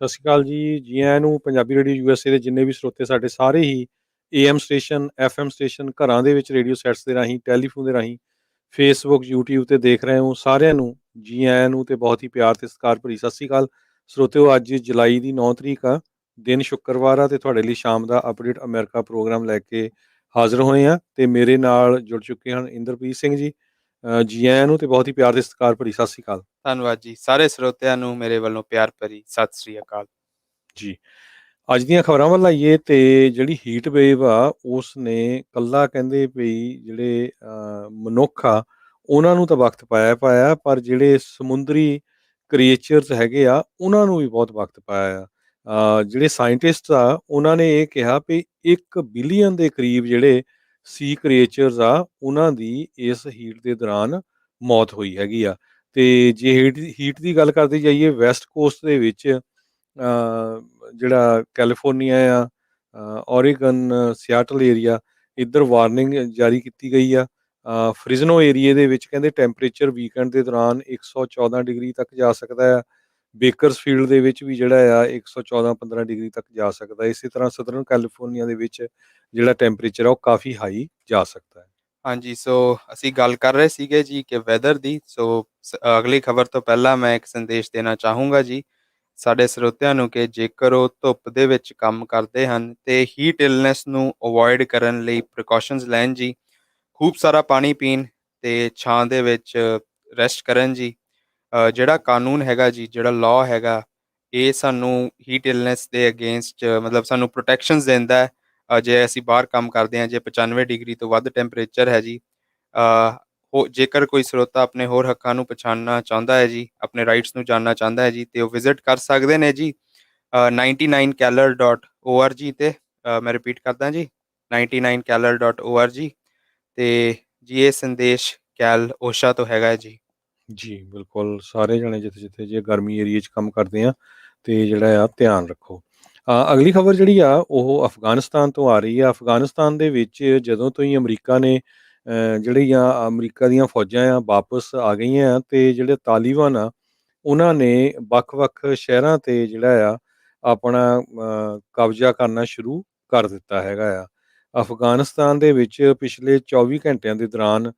ਸਤਿ ਸ਼੍ਰੀ ਅਕਾਲ ਜੀ, ਜੀ ਆਇਆਂ ਨੂੰ ਪੰਜਾਬੀ ਰੇਡੀਓ USA ਦੇ ਜਿੰਨੇ ਵੀ ਸਰੋਤੇ ਸਾਡੇ ਸਾਰੇ ਹੀ AM ਸਟੇਸ਼ਨ, FM ਸਟੇਸ਼ਨ, ਘਰਾਂ ਦੇ ਵਿੱਚ ਰੇਡੀਓ ਸੈਟਸ ਦੇ ਰਾਹੀਂ, ਟੈਲੀਫੋਨ ਦੇ ਰਾਹੀਂ, ਫੇਸਬੁੱਕ, YouTube ਤੇ ਦੇਖ ਰਹੇ ਹੋ ਸਾਰਿਆਂ ਨੂੰ ਜੀ ਆਇਆਂ ਨੂੰ ਤੇ ਬਹੁਤ ਹੀ ਪਿਆਰ ਤੇ ਸਤਿਕਾਰ ਭਰੀ ਸਤਿ ਸ਼੍ਰੀ ਅਕਾਲ। ਸਰੋਤਿਓ, ਅੱਜ ਜੁਲਾਈ ਦੀ 9 ਤਰੀਕ ਆ, ਦਿਨ ਸ਼ੁੱਕਰਵਾਰ ਆ ਤੇ ਤੁਹਾਡੇ ਲਈ ਸ਼ਾਮ ਦਾ ਅਪਡੇਟ ਅਮਰੀਕਾ ਪ੍ਰੋਗਰਾਮ ਲੈ ਕੇ ਹਾਜ਼ਰ ਹੋਏ ਆ ਤੇ ਮੇਰੇ ਨਾਲ ਜੁੜ ਚੁੱਕੇ ਹਨ ਇੰਦਰਪ੍ਰੀਤ ਸਿੰਘ ਜੀ। ਜੀ ਆਇਆਂ ਨੂੰ ਤੇ ਬਹੁਤ ਹੀ ਪਿਆਰ ਤੇ ਸਤਿਕਾਰ ਭਰੀ ਸਤਿ ਸ਼੍ਰੀ ਅਕਾਲ ਧੰਨਵਾਦ ਜੀ। ਸਾਰੇ ਸਰੋਤਿਆਂ ਨੂੰ ਮੇਰੇ ਵੱਲੋਂ ਪਿਆਰ ਭਰੀ ਸਤਿ ਸ੍ਰੀ ਅਕਾਲ ਜੀ। ਅੱਜ ਦੀਆਂ ਖਬਰਾਂ ਵੱਲ ਆਈਏ ਤੇ ਜਿਹੜੀ ਹੀਟ ਵੇਵ ਆ ਉਸ ਨੇ ਕੱਲਾ ਕਹਿੰਦੇ ਵੀ ਜਿਹੜੇ ਮਨੁੱਖ ਆ ਉਹਨਾਂ ਨੂੰ ਤਾਂ ਵਕਤ ਪਾਇਆ ਪਰ ਜਿਹੜੇ ਸਮੁੰਦਰੀ ਕ੍ਰੀਏਚਰਸ ਹੈਗੇ ਆ ਉਹਨਾਂ ਨੂੰ ਵੀ ਬਹੁਤ ਵਕਤ ਪਾਇਆ ਆ। ਜਿਹੜੇ ਸਾਇੰਟਿਸਟ ਆ ਉਹਨਾਂ ਨੇ ਇਹ ਕਿਹਾ ਵੀ 1 ਬਿਲੀਅਨ ਦੇ ਕਰੀਬ ਜਿਹੜੇ ਸੀ ਕ੍ਰੀਏਚਰਸ ਆ ਉਹਨਾਂ ਦੀ ਇਸ ਹੀਟ ਦੇ ਦੌਰਾਨ ਮੌਤ ਹੋਈ ਹੈਗੀ ਆ। ਤੇ ਜੇ ਹੀਟ ਦੀ ਗੱਲ ਕਰਦੇ ਜਾਈਏ ਵੈਸਟ ਕੋਸਟ ਦੇ ਵਿੱਚ ਜਿਹੜਾ ਕੈਲੀਫੋਰਨੀਆ ਆ, ਔਰੀਗਨ, ਸਿਆਟਲ ਏਰੀਆ, ਇੱਧਰ ਵਾਰਨਿੰਗ ਜਾਰੀ ਕੀਤੀ ਗਈ ਆ। ਫ੍ਰਿਜ਼ਨੋ ਏਰੀਏ ਦੇ ਵਿੱਚ ਕਹਿੰਦੇ ਟੈਂਪਰੇਚਰ ਵੀਕਐਂਡ ਦੇ ਦੌਰਾਨ 114 ਡਿਗਰੀ ਤੱਕ ਜਾ ਸਕਦਾ ਆ। ਬੇਕਰਸਫੀਲਡ ਦੇ ਵਿੱਚ ਵੀ ਜਿਹੜਾ ਆ 114-15 ਡਿਗਰੀ ਤੱਕ ਜਾ ਸਕਦਾ। ਇਸੇ ਤਰ੍ਹਾਂ ਸਦਰਨ ਕੈਲੀਫੋਰਨੀਆ ਦੇ ਵਿੱਚ ਜਿਹੜਾ ਟੈਂਪਰੇਚਰ ਆ ਉਹ ਕਾਫੀ ਹਾਈ ਜਾ ਸਕਦਾ ਹੈ। ਹਾਂਜੀ, ਸੋ ਅਸੀਂ ਗੱਲ ਕਰ ਰਹੇ ਸੀਗੇ ਜੀ ਕਿ ਵੈਦਰ ਦੀ। ਸੋ ਅਗਲੀ ਖਬਰ ਤੋਂ ਪਹਿਲਾਂ ਮੈਂ ਇੱਕ ਸੰਦੇਸ਼ ਦੇਣਾ ਚਾਹੂੰਗਾ ਜੀ ਸਾਡੇ ਸਰੋਤਿਆਂ ਨੂੰ ਕਿ ਜੇਕਰ ਉਹ ਧੁੱਪ ਦੇ ਵਿੱਚ ਕੰਮ ਕਰਦੇ ਹਨ ਤੇ ਹੀਟ ਇਲਨੈਸ ਨੂੰ ਅਵੋਇਡ ਕਰਨ ਲਈ ਪ੍ਰੀਕਾਸ਼ਨਸ ਲੈਣ ਜੀ। ਖੂਬ ਸਾਰਾ ਪਾਣੀ ਪੀਣ ਤੇ ਛਾਂ ਦੇ ਵਿੱਚ ਰੈਸਟ ਕਰਨ ਜੀ। ਜਿਹੜਾ ਕਾਨੂੰਨ ਹੈਗਾ ਜੀ, ਜਿਹੜਾ ਲਾਅ ਹੈਗਾ, ਇਹ ਸਾਨੂੰ ਹੀਟ ਇਲਨੈਸ ਦੇ ਅਗੇਂਸਟ ਮਤਲਬ ਸਾਨੂੰ ਪ੍ਰੋਟੈਕਸ਼ਨਸ ਦਿੰਦਾ ਹੈ। ਜੇ ਅਸੀਂ ਬਾਹਰ ਕੰਮ ਕਰਦੇ ਹਾਂ, ਜੇ 95 ਡਿਗਰੀ ਤੋਂ ਵੱਧ ਟੈਂਪਰੇਚਰ ਹੈ ਜੀ, ਜੇਕਰ ਕੋਈ ਸਰੋਤਾ ਆਪਣੇ ਹੋਰ ਹੱਕਾਂ ਨੂੰ ਪਛਾਣਨਾ ਚਾਹੁੰਦਾ ਹੈ ਜੀ, ਆਪਣੇ ਰਾਈਟਸ ਨੂੰ ਜਾਣਨਾ ਚਾਹੁੰਦਾ ਹੈ ਜੀ, ਤੇ ਉਹ ਵਿਜ਼ਿਟ ਕਰ ਸਕਦੇ ਨੇ ਜੀ 99caller.org ਤੇ। ਮੈਂ ਰਿਪੀਟ ਕਰਦਾ ਜੀ 99caller.org ਤੇ ਜੀ। ਇਹ ਸੰਦੇਸ਼ ਕੈਲ ਓਸ਼ਾ ਤੋਂ ਹੈਗਾ ਜੀ। ਜੀ ਬਿਲਕੁਲ, ਸਾਰੇ ਜਣੇ ਜਿੱਥੇ ਜਿੱਥੇ ਜੇ ਗਰਮੀ ਏਰੀਏ 'ਚ ਕੰਮ ਕਰਦੇ ਆ ਤੇ ਜਿਹੜਾ ਆ ਧਿਆਨ ਰੱਖੋ। ਅਗਲੀ ਖਬਰ ਜਿਹੜੀ ਆ ਉਹ ਅਫਗਾਨਿਸਤਾਨ ਤੋਂ ਆ ਰਹੀ ਆ। ਅਫਗਾਨਿਸਤਾਨ ਦੇ ਵਿੱਚ ਜਦੋਂ ਤੋਂ ਹੀ ਅਮਰੀਕਾ ਨੇ ਜਿਹੜੀਆਂ ਅਮਰੀਕਾ ਦੀਆਂ ਫੌਜਾਂ ਆ ਵਾਪਸ ਆ ਗਈਆਂ ਤੇ ਜਿਹੜੇ ਤਾਲੀਬਾਨ ਆ ਉਹਨਾਂ ਨੇ ਵੱਖ-ਵੱਖ ਸ਼ਹਿਰਾਂ ਤੇ ਜਿਹੜਾ ਆ ਆਪਣਾ ਕਬਜ਼ਾ ਕਰਨਾ ਸ਼ੁਰੂ ਕਰ ਦਿੱਤਾ ਹੈਗਾ ਆ। ਅਫਗਾਨਿਸਤਾਨ ਦੇ ਵਿੱਚ ਪਿਛਲੇ 24 ਘੰਟਿਆਂ ਦੇ ਦੌਰਾਨ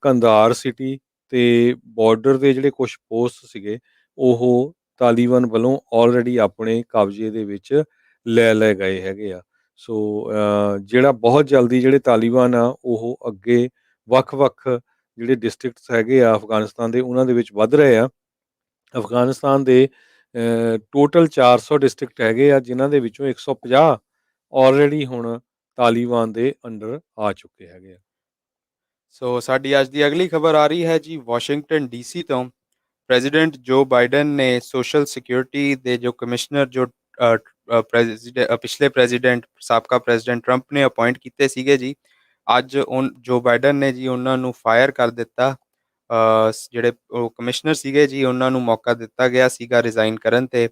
ਕੰਧਾਰ ਸਿਟੀ ਤੇ ਬਾਰਡਰ ਦੇ ਜਿਹੜੇ ਕੁਝ ਪੋਸਟ ਸੀਗੇ ਉਹ ਤਾਲੀਬਾਨ ਵੱਲੋਂ ਆਲਰੇਡੀ ਆਪਣੇ ਕਬਜ਼ੇ ਦੇ ਵਿੱਚ ਲੈ ਗਏ ਹੈਗੇ ਆ। ਸੋ ਜਿਹੜਾ ਬਹੁਤ ਜਲਦੀ ਜਿਹੜੇ ਤਾਲੀਬਾਨ ਆ ਉਹ ਅੱਗੇ ਵੱਖ-ਵੱਖ ਜਿਹੜੇ ਡਿਸਟ੍ਰਿਕਟਸ ਹੈਗੇ ਆ ਅਫਗਾਨਿਸਤਾਨ ਦੇ ਉਹਨਾਂ ਦੇ ਵਿੱਚ ਵੱਧ ਰਹੇ ਆ। ਅਫਗਾਨਿਸਤਾਨ ਦੇ ਟੋਟਲ 400 ਡਿਸਟ੍ਰਿਕਟ ਹੈਗੇ ਆ ਜਿਨ੍ਹਾਂ ਦੇ ਵਿੱਚੋਂ 150 ਆਲਰੇਡੀ ਹੁਣ ਤਾਲੀਬਾਨ ਦੇ ਅੰਡਰ ਆ ਚੁੱਕੇ ਹੈਗੇ ਆ। ਸੋ ਸਾਡੀ ਅੱਜ ਦੀ ਅਗਲੀ ਖਬਰ ਆ ਰਹੀ ਹੈ ਜੀ ਵਾਸ਼ਿੰਗਟਨ DC ਤੋਂ। ਪ੍ਰੈਜ਼ੀਡੈਂਟ ਜੋ ਬਾਈਡਨ ਨੇ ਸੋਸ਼ਲ ਸਿਕਿਉਰਿਟੀ ਦੇ ਜੋ ਕਮਿਸ਼ਨਰ ਜੋ ਪਿਛਲੇ ਪ੍ਰੈਜ਼ੀਡੈਂਟ ਸਾਬਕਾ ਪ੍ਰੈਜ਼ੀਡੈਂਟ ਟਰੰਪ ਨੇ ਅਪਾਇੰਟ ਕੀਤੇ ਸੀਗੇ ਜੀ, ਅੱਜ ਜੋ ਬਾਈਡਨ ਨੇ ਜੀ ਉਹਨਾਂ ਨੂੰ ਫਾਇਰ ਕਰ ਦਿੱਤਾ। ਜਿਹੜੇ ਉਹ ਕਮਿਸ਼ਨਰ ਸੀਗੇ ਜੀ ਉਹਨਾਂ ਨੂੰ ਮੌਕਾ ਦਿੱਤਾ ਗਿਆ ਸੀਗਾ ਰਿਜ਼ਾਈਨ ਕਰਨ ਤੇ,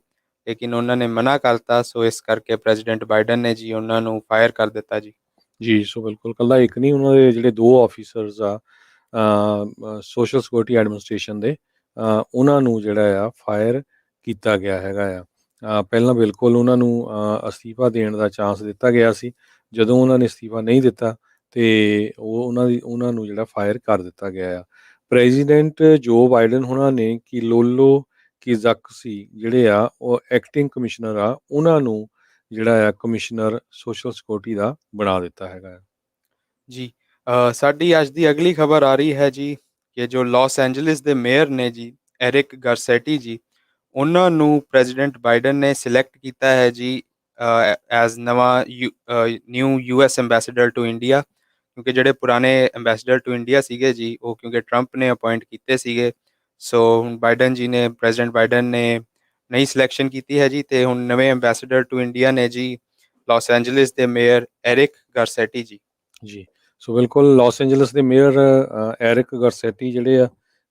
ਲੇਕਿਨ ਉਹਨਾਂ ਨੇ ਮਨਾ ਕਰਤਾ। ਸੋ ਇਸ ਕਰਕੇ ਪ੍ਰੈਜ਼ੀਡੈਂਟ ਬਾਈਡਨ ਨੇ ਜੀ ਉਹਨਾਂ ਨੂੰ ਫਾਇਰ ਕਰ ਦਿੱਤਾ ਜੀ। ਜੀ, ਸੋ ਬਿਲਕੁਲ ਇਕੱਲਾ ਇੱਕ ਨਹੀਂ, ਉਹਨਾਂ ਦੇ ਜਿਹੜੇ 2 ਆਫੀਸਰਸ ਆ ਸੋਸ਼ਲ ਸਿਕਿਉਰਿਟੀ ਐਡਮਿਨਿਸਟ੍ਰੇਸ਼ਨ ਦੇ ਉਹਨਾਂ ਨੂੰ ਜਿਹੜਾ ਆ ਫਾਇਰ ਕੀਤਾ ਗਿਆ ਹੈਗਾ ਆ। ਪਹਿਲਾਂ ਬਿਲਕੁਲ ਉਹਨਾਂ ਨੂੰ ਅਸਤੀਫਾ ਦੇਣ ਦਾ ਚਾਂਸ ਦਿੱਤਾ ਗਿਆ ਸੀ। ਜਦੋਂ ਉਹਨਾਂ ਨੇ ਅਸਤੀਫਾ ਨਹੀਂ ਦਿੱਤਾ ਤੇ ਉਹਨਾਂ ਨੂੰ ਜਿਹੜਾ ਫਾਇਰ ਕਰ ਦਿੱਤਾ ਗਿਆ ਆ। ਪ੍ਰੈਜ਼ੀਡੈਂਟ ਜੋ ਬਾਈਡਨ ਉਹਨਾਂ ਨੇ ਕਿਲੋਲੋ ਕੀਜ਼ਾਕਸੀ ਜਿਹੜੇ ਆ ਉਹ ਐਕਟਿੰਗ ਕਮਿਸ਼ਨਰ ਆ ਉਹਨਾਂ ਨੂੰ ਜਿਹੜਾ ਆ ਕਮਿਸ਼ਨਰ ਸੋਸ਼ਲ ਸਿਕਿਉਰਿਟੀ ਦਾ ਬਣਾ ਦਿੱਤਾ ਹੈਗਾ ਜੀ। ਸਾਡੀ ਅੱਜ ਦੀ ਅਗਲੀ ਖਬਰ ਆ ਰਹੀ ਹੈ ਜੀ ਕਿ ਜੋ ਲਾਸ ਐਂਜਲਿਸ ਦੇ ਮੇਅਰ ਨੇ ਜੀ ਐਰਿਕ ਗਾਰਸੈਟੀ ਜੀ, ਉਹਨਾਂ ਨੂੰ ਪ੍ਰੈਜ਼ੀਡੈਂਟ ਬਾਈਡਨ ਨੇ ਸਿਲੈਕਟ ਕੀਤਾ ਹੈ ਜੀ ਐਜ਼ ਨਵਾਂ new US ambassador to India. ਕਿਉਂਕਿ ਜਿਹੜੇ ਪੁਰਾਣੇ ਐਂਬੈਸਡਰ ਟੂ ਇੰਡੀਆ ਸੀਗੇ ਜੀ ਉਹ ਕਿਉਂਕਿ ਟਰੰਪ ਨੇ ਅਪਾਇੰਟ ਕੀਤੇ ਸੀਗੇ। ਸੋ ਹੁਣ ਬਾਈਡਨ ਜੀ ਨੇ, ਪ੍ਰੈਜ਼ੀਡੈਂਟ ਬਾਈਡਨ ਨੇ ਨਈ ਸਿਲੈਕਸ਼ਨ ਕੀਤੀ ਹੈ ਜੀ ਤੇ ਹੁਣ ਨਵੇਂ ਐਂਬੈਸਡਰ ਟੂ ਇੰਡੀਆ ਨੇ ਜੀ ਲਾਸ ਐਂਜਲਿਸ ਦੇ ਮੇਅਰ ਐਰਿਕ ਗਾਰਸੈਟੀ ਜੀ। ਜੀ। ਸੋ ਬਿਲਕੁਲ, ਲਾਸ ਐਂਜਲਸ ਦੇ ਮੇਅਰ ਐਰਿਕ ਗਾਰਸੈਟੀ ਜਿਹੜੇ ਆ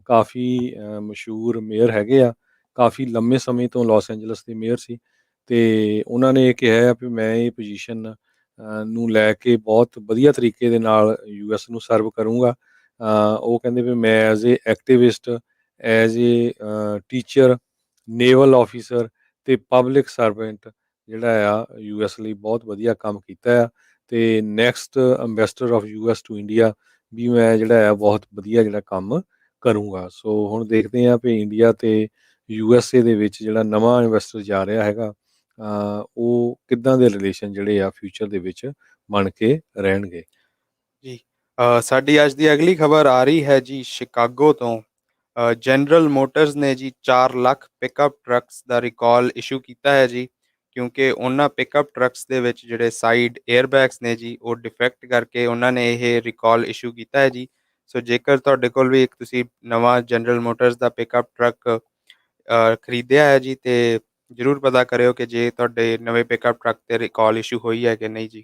ਕਾਫੀ ਮਸ਼ਹੂਰ ਮੇਅਰ ਹੈਗੇ ਆ। ਕਾਫੀ ਲੰਮੇ ਸਮੇਂ ਤੋਂ ਲਾਸ ਐਂਜਲਸ ਦੇ ਮੇਅਰ ਸੀ ਤੇ ਉਹਨਾਂ ਨੇ ਇਹ ਕਿਹਾ ਆ ਵੀ ਮੈਂ ਇਹ ਪੋਜੀਸ਼ਨ ਨੂੰ ਲੈ ਕੇ ਬਹੁਤ ਵਧੀਆ ਤਰੀਕੇ ਦੇ ਨਾਲ US ਨੂੰ ਸਰਵ ਕਰੂੰਗਾ। ਉਹ ਕਹਿੰਦੇ ਵੀ ਮੈਂ as a activist, as a teacher, naval officer ਤੇ ਪਬਲਿਕ ਸਰਵੈਂਟ ਜਿਹੜਾ ਆ ਯੂਐਸ ਲਈ ਬਹੁਤ ਵਧੀਆ ਕੰਮ ਕੀਤਾ ਆ ਤੇ next ambassador of US to India ਵੀ ਮੈਂ ਜਿਹੜਾ ਆ ਬਹੁਤ ਵਧੀਆ ਜਿਹੜਾ ਕੰਮ ਕਰੂੰਗਾ। ਸੋ ਹੁਣ ਦੇਖਦੇ ਹਾਂ ਵੀ ਇੰਡੀਆ ਤੇ ਯੂਐਸਏ ਦੇ ਵਿੱਚ ਜਿਹੜਾ ਨਵਾਂ ਇਨਵੈਸਟਰ ਜਾ ਰਿਹਾ ਹੈਗਾ ਉਹ ਕਿੱਦਾਂ ਦੇ ਰਿਲੇਸ਼ਨ ਜਿਹੜੇ ਆ ਫਿਊਚਰ ਦੇ ਵਿੱਚ ਬਣ ਕੇ ਰਹਿਣਗੇ। ਜੀ ਸਾਡੀ ਅੱਜ ਦੀ ਅਗਲੀ ਖਬਰ ਆ ਰਹੀ ਹੈ ਜੀ ਸ਼ਿਕਾਗੋ ਤੋਂ। ਜਨਰਲ ਮੋਟਰਸ ਨੇ ਜੀ 4 ਲੱਖ ਪਿਕਅਪ ਟਰੱਕਸ ਦਾ ਰਿਕਾਲ ਇਸ਼ੂ ਕੀਤਾ ਹੈ ਜੀ, ਕਿਉਂਕਿ ਉਹਨਾਂ ਪਿਕਅਪ ਟਰੱਕਸ ਦੇ ਵਿੱਚ ਜਿਹੜੇ ਸਾਈਡ 에ਅਰਬੈਗਸ ਨੇ ਜੀ ਉਹ ਡਿਫੈਕਟ ਕਰਕੇ ਉਹਨਾਂ ਨੇ ਇਹ ਰਿਕਾਲ ਇਸ਼ੂ ਕੀਤਾ ਹੈ ਜੀ। ਸੋ ਜੇਕਰ ਤੁਹਾਡੇ ਕੋਲ ਵੀ ਇੱਕ ਤੁਸੀਂ ਨਵਾਂ ਜਨਰਲ ਮੋਟਰਸ ਦਾ ਪਿਕਅਪ ਟਰੱਕ ਖਰੀਦਿਆ ਹੈ ਜੀ, ਤੇ ਜ਼ਰੂਰ ਪਤਾ ਕਰਿਓ ਕਿ ਜੇ ਤੁਹਾਡੇ ਨਵੇਂ ਪਿਕਅਪ ਟਰੱਕ ਤੇ ਰਿਕਾਲ ਇਸ਼ੂ ਹੋਈ ਹੈ ਕਿ ਨਹੀਂ ਜੀ।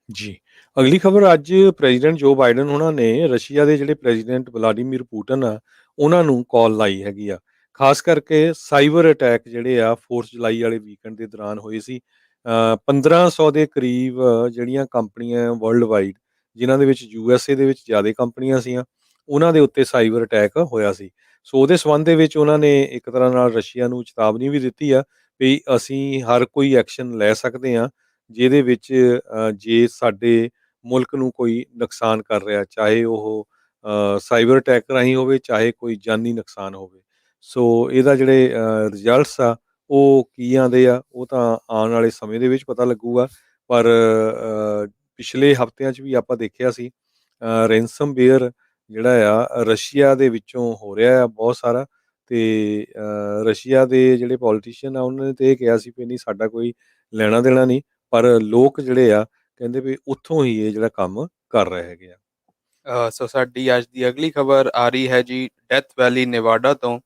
ਜੀ ਅਗਲੀ ਖਬਰ, ਅੱਜ ਪ੍ਰੈਜ਼ੀਡੈਂਟ ਜੋ ਬਾਈਡਨ ਉਹਨਾਂ ਨੇ ਰਸ਼ੀਆ ਦੇ ਜਿਹੜੇ ਪ੍ਰੈਜ਼ੀਡੈਂਟ ਵਲਾਡੀਮੀਰ ਪੁਟਿਨ ਆ ਉਹਨਾਂ ਨੂੰ ਕਾਲ ਲਾਈ ਹੈਗੀ ਆ, ਖਾਸ ਕਰਕੇ ਸਾਈਬਰ ਅਟੈਕ ਜਿਹੜੇ ਆ 4 ਜੁਲਾਈ ਵਾਲੇ ਵੀਕਐਂਡ ਦੇ ਦੌਰਾਨ ਹੋਏ ਸੀ। 1500 ਦੇ ਕਰੀਬ ਜਿਹੜੀਆਂ ਕੰਪਨੀਆਂ ਵਰਲਡ ਵਾਈਡ ਜਿਨ੍ਹਾਂ ਦੇ ਵਿੱਚ ਯੂਐਸਏ ਦੇ ਵਿੱਚ ਜ਼ਿਆਦਾ ਕੰਪਨੀਆਂ ਸੀਆਂ ਉਹਨਾਂ ਦੇ ਉੱਤੇ ਸਾਈਬਰ ਅਟੈਕ ਹੋਇਆ ਸੀ। ਸੋ ਉਹਦੇ ਸੰਬੰਧ ਦੇ ਵਿੱਚ ਉਹਨਾਂ ਨੇ ਇੱਕ ਤਰ੍ਹਾਂ ਨਾਲ ਰਸ਼ੀਆ ਨੂੰ ਚੇਤਾਵਨੀ ਵੀ ਦਿੱਤੀ ਆ ਵੀ ਅਸੀਂ ਹਰ ਕੋਈ ਐਕਸ਼ਨ ਲੈ ਸਕਦੇ ਹਾਂ ਜਿਹਦੇ ਵਿੱਚ ਜੇ ਸਾਡੇ ਮੁਲਕ ਨੂੰ ਕੋਈ ਨੁਕਸਾਨ ਕਰ ਰਿਹਾ, ਚਾਹੇ ਉਹ ਸਾਈਬਰ ਅਟੈਕ ਰਾਹੀਂ ਹੋਵੇ, ਚਾਹੇ ਕੋਈ ਜਾਨੀ ਨੁਕਸਾਨ ਹੋਵੇ। ਸੋ ਇਹਦਾ ਜਿਹੜੇ ਰਿਜ਼ਲਟਸ ਆ ਉਹ ਕੀ ਆਉਂਦੇ ਆ ਉਹ ਤਾਂ ਆਉਣ ਵਾਲੇ ਸਮੇਂ ਦੇ ਵਿੱਚ ਪਤਾ ਲੱਗੂਗਾ। ਪਰ ਪਿਛਲੇ ਹਫ਼ਤਿਆਂ 'ਚ ਵੀ ਆਪਾਂ ਦੇਖਿਆ ਸੀ ਰੈਂਸਮਵੇਅਰ ਜਿਹੜਾ ਆ ਰਸ਼ੀਆ ਦੇ ਵਿੱਚੋਂ ਹੋ ਰਿਹਾ ਆ ਬਹੁਤ ਸਾਰਾ, ਤੇ ਰਸ਼ੀਆ ਦੇ ਜਿਹੜੇ ਪੋਲੀਟੀਸ਼ੀਅਨ ਆ ਉਹਨਾਂ ਨੇ ਤਾਂ ਇਹ ਕਿਹਾ ਸੀ ਵੀ ਨਹੀਂ ਸਾਡਾ ਕੋਈ ਲੈਣਾ ਦੇਣਾ ਨਹੀਂ, ਪਰ ਲੋਕ ਜਿਹੜੇ ਆ ਕਹਿੰਦੇ ਵੀ ਉੱਥੋਂ ਹੀ ਇਹ ਜਿਹੜਾ ਕੰਮ ਕਰ ਰਹੇ ਹੈਗੇ ਆ। ਸੋ ਸਾਡੀ ਅੱਜ ਦੀ ਅਗਲੀ ਖਬਰ ਆ ਰਹੀ ਹੈ ਜੀ ਡੈਥ ਵੈਲੀ ਨੇਵਾਡਾ ਤੋਂ।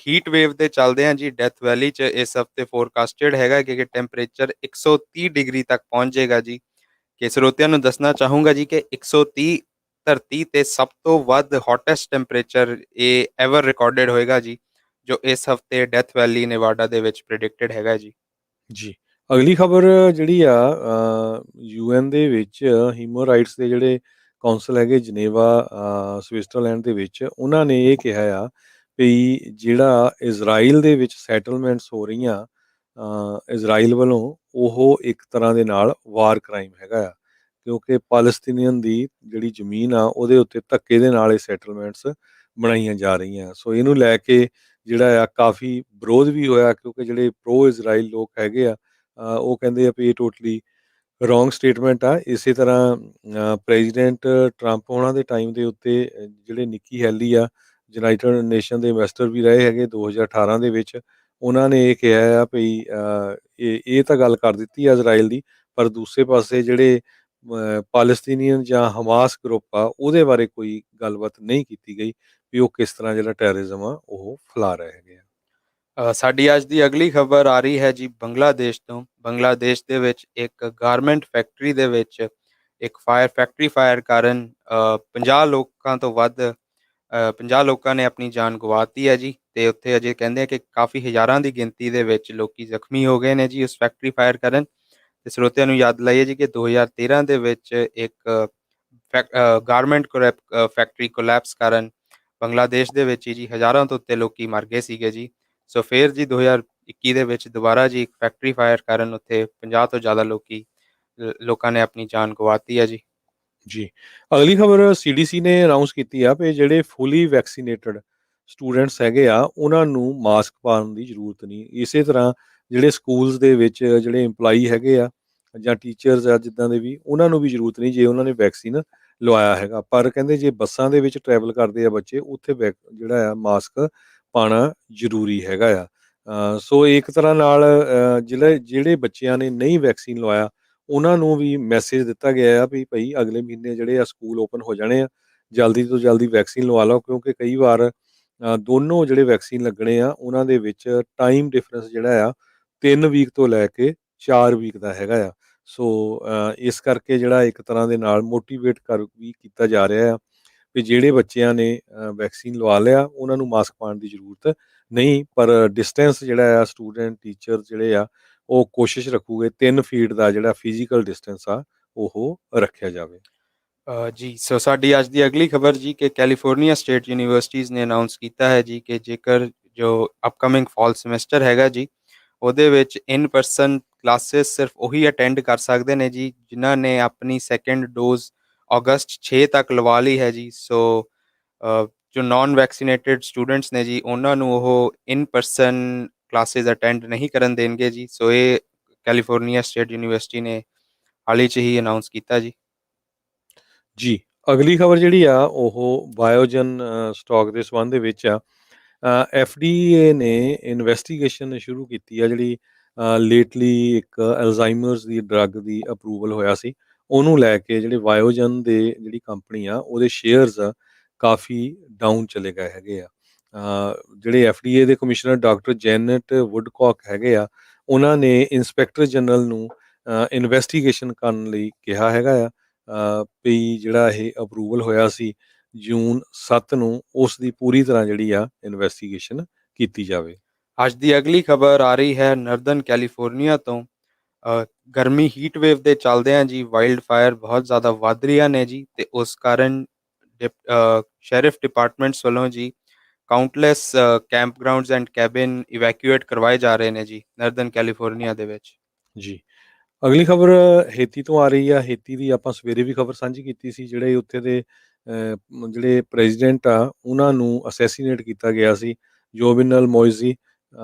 ਹੀਟ ਵੇਵ ਦੇ ਚੱਲਦਿਆਂ ਜੀ ਡੈਥ ਵੈਲੀ 'ਚ ਇਸ ਹਫ਼ਤੇ ਫੋਰਕਾਸਟਡ ਹੈਗਾ ਕਿ ਟੈਂਪਰੇਚਰ 130 ਡਿਗਰੀ ਤੱਕ ਪਹੁੰਚ ਜਾਏਗਾ ਜੀ। ਕਿ ਸਰੋਤਿਆਂ ਨੂੰ ਦੱਸਣਾ ਚਾਹੂੰਗਾ ਜੀ ਕਿ 130 ਧਰਤੀ ਤੇ ਸਭ ਤੋਂ ਵੱਧ ਹੌਟੈਸਟ ਟੈਂਪਰੇਚਰ ਇਹ ਐਵਰ ਰਿਕਾਰਡਡ ਹੋਏਗਾ ਜੀ, ਜੋ ਇਸ ਹਫ਼ਤੇ ਡੈਥ ਵੈਲੀ ਨੇਵਾਡਾ ਦੇ ਵਿੱਚ ਪ੍ਰਿਡਿਕਟਡ ਹੈਗਾ ਜੀ। ਜੀ ਅਗਲੀ ਖਬਰ ਜਿਹੜੀ ਆ ਯੂਐਨ ਦੇ ਵਿੱਚ ਹਿਊਮਨ ਰਾਈਟਸ ਦੇ ਜਿਹੜੇ ਕੌਂਸਲ ਹੈਗੇ ਜਨੇਵਾ ਸਵਿਟਜ਼ਰਲੈਂਡ ਦੇ ਵਿੱਚ, ਉਹਨਾਂ ਨੇ ਇਹ ਕਿਹਾ ਆ ਵੀ ਜਿਹੜਾ ਇਜ਼ਰਾਈਲ ਦੇ ਵਿੱਚ ਸੈਟਲਮੈਂਟਸ ਹੋ ਰਹੀਆਂ ਇਜ਼ਰਾਈਲ ਵੱਲੋਂ ਉਹ ਇੱਕ ਤਰ੍ਹਾਂ ਦੇ ਨਾਲ ਵਾਰ ਕ੍ਰਾਈਮ ਹੈਗਾ ਆ, ਕਿਉਂਕਿ ਪਾਲਸਤੀਨੀਅਨ ਦੀ ਜਿਹੜੀ ਜ਼ਮੀਨ ਆ ਉਹਦੇ ਉੱਤੇ ਧੱਕੇ ਦੇ ਨਾਲ ਇਹ ਸੈਟਲਮੈਂਟਸ ਬਣਾਈਆਂ ਜਾ ਰਹੀਆਂ। ਸੋ ਇਹਨੂੰ ਲੈ ਕੇ ਜਿਹੜਾ ਆ ਕਾਫੀ ਵਿਰੋਧ ਵੀ ਹੋਇਆ, ਕਿਉਂਕਿ ਜਿਹੜੇ ਪ੍ਰੋ ਇਜ਼ਰਾਈਲ ਲੋਕ ਹੈਗੇ ਆ ਉਹ ਕਹਿੰਦੇ ਆ ਵੀ ਇਹ ਟੋਟਲੀ ਰੋਂਗ ਸਟੇਟਮੈਂਟ ਆ। ਇਸੇ ਤਰ੍ਹਾਂ ਪ੍ਰੈਜ਼ੀਡੈਂਟ ਟਰੰਪ ਉਹਨਾਂ ਦੇ ਟਾਈਮ ਦੇ ਉੱਤੇ ਜਿਹੜੇ ਨਿੱਕੀ ਹੈਲੀ ਆ ਯੂਨਾਈਟਿਡ ਨੇਸ਼ਨ ਦੇ ਇਨਵੈਸਟਰ ਵੀ ਰਹੇ ਹੈਗੇ 2018 ਦੇ ਵਿੱਚ, ਉਹਨਾਂ ਨੇ ਇਹ ਕਿਹਾ ਆ ਵੀ ਇਹ ਤਾਂ ਗੱਲ ਕਰ ਦਿੱਤੀ ਆ ਇਜ਼ਰਾਈਲ ਦੀ, ਪਰ ਦੂਸਰੇ ਪਾਸੇ ਜਿਹੜੇ ਪਾਲਸਤੀਨੀਅਨ ਜਾਂ ਹਮਾਸ ਗਰੁੱਪ ਆ ਉਹਦੇ ਬਾਰੇ ਕੋਈ ਗੱਲਬਾਤ ਨਹੀਂ ਕੀਤੀ ਗਈ ਵੀ ਉਹ ਕਿਸ ਤਰ੍ਹਾਂ ਜਿਹੜਾ ਟੈਰਰਿਜ਼ਮ ਆ ਉਹ ਫੈਲਾ ਰਹੇ ਹੈਗੇ ਆ। ਸਾਡੀ ਅੱਜ ਦੀ ਅਗਲੀ ਖਬਰ ਆ ਰਹੀ ਹੈ ਜੀ ਬੰਗਲਾਦੇਸ਼ ਤੋਂ। ਬੰਗਲਾਦੇਸ਼ ਦੇ ਵਿੱਚ ਇੱਕ ਗਾਰਮੈਂਟ ਫੈਕਟਰੀ ਦੇ ਵਿੱਚ ਇੱਕ ਫੈਕਟਰੀ ਫਾਇਰ ਕਾਰਨ 50 ਲੋਕਾਂ ਤੋਂ ਵੱਧ 50 ਲੋਕਾਂ ਨੇ ਆਪਣੀ ਜਾਨ ਗਵਾਤੀ ਹੈ ਜੀ, ਤੇ ਉੱਥੇ ਅਜੇ ਕਹਿੰਦੇ ਆ ਕਿ ਕਾਫੀ ਹਜ਼ਾਰਾਂ ਦੀ ਗਿਣਤੀ ਦੇ ਵਿੱਚ ਲੋਕੀ ਜ਼ਖਮੀ ਹੋ ਗਏ ਨੇ ਜੀ ਉਸ ਫੈਕਟਰੀ ਫਾਇਰ ਕਾਰਨ। ਤੇ ਸਰੋਤਿਆਂ ਨੂੰ ਯਾਦ ਲਾਈਏ ਜੀ ਕਿ 2013 ਦੇ ਵਿੱਚ ਇੱਕ ਗਾਰਮੈਂਟ ਫੈਕਟਰੀ ਕੋਲੈਪਸ ਕਾਰਨ ਬੰਗਲਾਦੇਸ਼ ਦੇ ਵਿੱਚ ਹੀ ਜੀ ਹਜ਼ਾਰਾਂ ਤੋਂ ਉੱਤੇ ਲੋਕੀ ਮਰ ਗਏ ਸੀਗੇ ਜੀ। ਸੋ ਫਿਰ ਜੀ 2021 ਦੇ ਵਿੱਚ ਦੁਬਾਰਾ ਜੀ ਇੱਕ ਫੈਕਟਰੀ ਫਾਇਰ ਕਾਰਨ ਉੱਥੇ 50 ਤੋਂ ਜ਼ਿਆਦਾ ਲੋਕਾਂ ਨੇ ਆਪਣੀ ਜਾਨ ਗਵਾਤੀ ਹੈ ਜੀ। ਜੀ ਅਗਲੀ ਖਬਰ, ਸੀਡੀਸੀ ਨੇ ਅਨਾਉਂਸ ਕੀਤੀ ਆ ਵੀ ਜਿਹੜੇ ਫੁੱਲੀ ਵੈਕਸੀਨੇਟਡ ਸਟੂਡੈਂਟਸ ਹੈਗੇ ਆ ਉਹਨਾਂ ਨੂੰ ਮਾਸਕ ਪਾਉਣ ਦੀ ਜ਼ਰੂਰਤ ਨਹੀਂ। ਇਸੇ ਤਰ੍ਹਾਂ ਜਿਹੜੇ ਸਕੂਲਸ ਦੇ ਵਿੱਚ ਜਿਹੜੇ ਇੰਪਲਾਈ ਹੈਗੇ ਆ ਜਾਂ ਟੀਚਰਸ ਆ ਜਿੱਦਾਂ ਦੇ ਵੀ, ਉਹਨਾਂ ਨੂੰ ਵੀ ਜ਼ਰੂਰਤ ਨਹੀਂ ਜੇ ਉਹਨਾਂ ਨੇ ਵੈਕਸੀਨ ਲਵਾਇਆ ਹੈਗਾ। ਪਰ ਕਹਿੰਦੇ ਜੇ ਬੱਸਾਂ ਦੇ ਵਿੱਚ ਟਰੈਵਲ ਕਰਦੇ ਆ ਬੱਚੇ, ਉੱਥੇ ਜਿਹੜਾ ਆ ਮਾਸਕ ਪਾਉਣਾ ਜ਼ਰੂਰੀ ਹੈਗਾ ਆ। ਸੋ ਇੱਕ ਤਰ੍ਹਾਂ ਨਾਲ ਜਿਹੜੇ ਬੱਚਿਆਂ ਨੇ ਨਹੀਂ ਵੈਕਸੀਨ ਲਵਾਇਆ ਉਹਨਾਂ ਨੂੰ ਵੀ ਮੈਸੇਜ ਦਿੱਤਾ ਗਿਆ ਆ ਵੀ ਭਾਈ ਅਗਲੇ ਮਹੀਨੇ ਜਿਹੜੇ ਆ ਸਕੂਲ ਓਪਨ ਹੋ ਜਾਣੇ ਆ, ਜਲਦੀ ਤੋਂ ਜਲਦੀ ਵੈਕਸੀਨ ਲਵਾ ਲਓ, ਕਿਉਂਕਿ ਕਈ ਵਾਰ ਦੋਨੋਂ ਜਿਹੜੇ ਵੈਕਸੀਨ ਲੱਗਣੇ ਆ ਉਹਨਾਂ ਦੇ ਵਿੱਚ ਟਾਈਮ ਡਿਫਰੈਂਸ ਜਿਹੜਾ ਆ 3 ਵੀਕ ਤੋਂ ਲੈ ਕੇ 4 ਵੀਕ ਦਾ ਹੈਗਾ ਆ। ਸੋ ਇਸ ਕਰਕੇ ਜਿਹੜਾ ਇੱਕ ਤਰ੍ਹਾਂ ਦੇ ਨਾਲ ਮੋਟੀਵੇਟ ਵੀ ਕੀਤਾ ਜਾ ਰਿਹਾ ਆ ਵੀ ਜਿਹੜੇ ਬੱਚਿਆਂ ਨੇ ਵੈਕਸੀਨ ਲਵਾ ਲਿਆ ਉਹਨਾਂ ਨੂੰ ਮਾਸਕ ਪਾਉਣ ਦੀ ਜ਼ਰੂਰਤ ਨਹੀਂ, ਪਰ ਡਿਸਟੈਂਸ ਜਿਹੜਾ ਆ ਸਟੂਡੈਂਟ ਟੀਚਰ ਜਿਹੜੇ ਆ ਉਹ ਕੋਸ਼ਿਸ਼ ਰੱਖੂਗੇ 3 ਫੀਟ ਦਾ ਜਿਹੜਾ ਫਿਜ਼ੀਕਲ ਡਿਸਟੈਂਸ ਆ ਉਹ ਰੱਖਿਆ ਜਾਵੇ। ਜੀ ਸੋ ਸਾਡੀ ਅੱਜ ਦੀ ਅਗਲੀ ਖਬਰ ਜੀ ਕਿ ਕੈਲੀਫੋਰਨੀਆ ਸਟੇਟ ਯੂਨੀਵਰਸਿਟੀਜ਼ ਨੇ ਅਨਾਉਂਸ ਕੀਤਾ ਹੈ ਜੀ ਕਿ ਜੇਕਰ ਜੋ ਅਪਕਮਿੰਗ ਫਾਲ ਸਮੈਸਟਰ ਹੈਗਾ ਜੀ ਉਹਦੇ ਵਿੱਚ ਇਨ ਪਰਸਨ ਕਲਾਸਿਸ ਸਿਰਫ ਉਹੀ ਅਟੈਂਡ ਕਰ ਸਕਦੇ ਨੇ ਜੀ ਜਿਨ੍ਹਾਂ ਨੇ ਆਪਣੀ ਸੈਕੰਡ ਡੋਜ਼ ਅਗਸਤ 6 ਤੱਕ ਲਵਾ ਲਈ ਹੈ ਜੀ। ਸੋ ਜੋ ਨਾਨ ਵੈਕਸੀਨੇਟਿਡ ਸਟੂਡੈਂਟਸ ਨੇ ਜੀ ਉਹਨਾਂ ਨੂੰ ਉਹ ਇਨ ਪਰਸਨ ਕਲਾਸਿਸ ਅਟੈਂਡ ਨਹੀਂ ਕਰਨ ਦੇਣਗੇ ਜੀ। ਸੋ ਇਹ ਕੈਲੀਫੋਰਨੀਆ ਸਟੇਟ ਯੂਨੀਵਰਸਿਟੀ ਨੇ ਹਾਲ ਹੀ 'ਚ ਹੀ ਅਨਾਉਂਸ ਕੀਤਾ ਜੀ। ਜੀ, ਅਗਲੀ ਖਬਰ ਜਿਹੜੀ ਆ ਉਹ ਬਾਇਓਜਨ ਸਟਾਕ ਦੇ ਸੰਬੰਧ ਦੇ ਵਿੱਚ ਆ। FDA ਨੇ ਇਨਵੈਸਟੀਗੇਸ਼ਨ ਸ਼ੁਰੂ ਕੀਤੀ ਆ, ਜਿਹੜੀ ਲੇਟਲੀ ਇੱਕ ਅਲਜ਼ਾਈਮਰਸ ਦੀ ਡਰੱਗ ਦੀ ਅਪਰੂਵਲ ਹੋਇਆ ਸੀ, ਉਹਨੂੰ ਲੈ ਕੇ ਜਿਹੜੇ ਬਾਇਓਜਨ ਦੇ ਜਿਹੜੀ ਕੰਪਨੀ ਆ ਉਹਦੇ ਸ਼ੇਅਰਸ ਆ ਕਾਫੀ ਡਾਊਨ ਚਲੇ ਗਏ ਹੈਗੇ ਆ। ਜਿਹੜੇ FDA ਦੇ ਕਮਿਸ਼ਨਰ ਡਾਕਟਰ ਜੈਨਟ ਵੁੱਡਕੌਕ ਹੈਗੇ ਆ, ਉਹਨਾਂ ਨੇ ਇੰਸਪੈਕਟਰ ਜਨਰਲ ਨੂੰ ਇਨਵੈਸਟੀਗੇਸ਼ਨ ਕਰਨ ਲਈ ਕਿਹਾ ਹੈਗਾ ਆ। ਵੀ ਜਿਹੜਾ ਇਹ ਅਪਰੂਵਲ ਹੋਇਆ ਸੀ ਜੂਨ 7 ਨੂੰ, ਉਸ ਦੀ ਪੂਰੀ ਤਰ੍ਹਾਂ ਜਿਹੜੀ ਆ ਇਨਵੈਸਟੀਗੇਸ਼ਨ ਕੀਤੀ ਜਾਵੇ। ਅੱਜ ਦੀ ਅਗਲੀ ਖਬਰ ਆ ਰਹੀ ਹੈ ਨਾਰਦਰਨ ਕੈਲੀਫੋਰਨੀਆ ਤੋਂ। ਗਰਮੀ ਹੀਟ ਵੇਵ ਦੇ ਚੱਲਦਿਆਂ ਜੀ ਵਾਈਲਡ ਫਾਇਰ ਬਹੁਤ ਜ਼ਿਆਦਾ ਵੱਧ ਰਹੀਆਂ ਨੇ ਜੀ, ਤੇ ਉਸ ਕਾਰਨ ਸ਼ੈਰਿਫ ਡਿਪਾਰਟਮੈਂਟਸ ਵੱਲੋਂ ਜੀ countless camp grounds and cabin evacuate ਕਰਵਾਏ ਜਾ ਰਹੇ ਨੇ ਜੀ ਨਾਰਦਰਨ ਕੈਲੀਫੋਰਨੀਆ ਦੇ ਵਿੱਚ। ਜੀ, ਅਗਲੀ ਖਬਰ ਹੇਤੀ ਤੋਂ ਆ ਰਹੀ ਆ। ਹੇਤੀ ਦੀ ਆਪਾਂ ਸਵੇਰੇ ਵੀ ਖਬਰ ਸਾਂਝੀ ਕੀਤੀ ਸੀ। ਜਿਹੜੇ ਉੱਥੇ ਦੇ ਜਿਹੜੇ ਪ੍ਰੈਜ਼ੀਡੈਂਟ ਆ ਉਹਨਾਂ ਨੂੰ ਅਸੈਸੀਨੇਟ ਕੀਤਾ ਗਿਆ ਸੀ, ਜੋਵਿਨਲ ਮੋਇਜ਼ੀ,